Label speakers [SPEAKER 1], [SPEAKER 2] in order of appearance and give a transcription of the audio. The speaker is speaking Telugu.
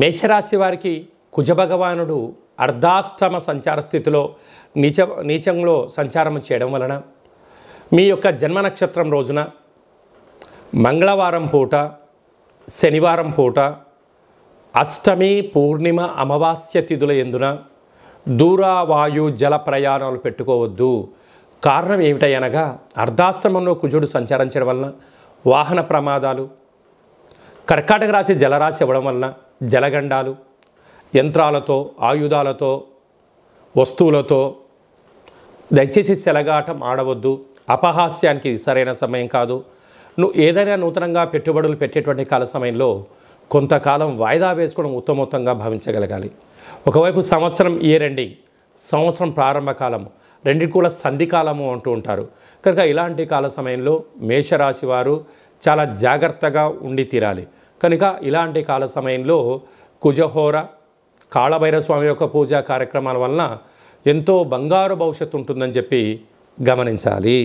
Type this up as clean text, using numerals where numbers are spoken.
[SPEAKER 1] మేషరాశి వారికి కుజభగవానుడు అర్ధాష్టమ సంచార స్థితిలో నీచంలో సంచారం చేయడం వలన మీ యొక్క జన్మ నక్షత్రం రోజున మంగళవారం పూట, శనివారం పూట, అష్టమి, పూర్ణిమ, అమావాస్య తిథుల యందున దూరవాయు జల ప్రయాణాలు పెట్టుకోవద్దు. కారణం ఏమిటనగా అర్ధాష్టమంలో కుజుడు సంచరించడం వలన వాహన ప్రమాదాలు, కర్కాటక రాశి జలరాశి అవ్వడం వలన జలగండాలు, యంత్రాలతో, ఆయుధాలతో, వస్తువులతో దయచేసి చెలగాటం ఆడవద్దు. అపహాస్యానికి సరైన సమయం కాదు. నువ్వు ఏదైనా నూతనంగా పెట్టుబడులు పెట్టేటువంటి కాల సమయంలో కొంతకాలం వాయిదా వేసుకోవడం ఉత్తమోత్తంగా భావించగలగాలి. ఒకవైపు సంవత్సరం ఇయర్ ఎండింగ్, సంవత్సరం ప్రారంభ కాలము, రెండింటి కూడా సంధికాలము అంటూ ఉంటారు. కనుక ఇలాంటి కాల సమయంలో మేషరాశి వారు చాలా జాగ్రత్తగా ఉండి తీరాలి. కనుక ఇలాంటి కాల సమయంలో కుజహోర, కాళభైరవ స్వామి యొక్క పూజా కార్యక్రమాల వలన ఎంతో బంగారు భవిష్యత్తు ఉంటుందని చెప్పి గమనించాలి.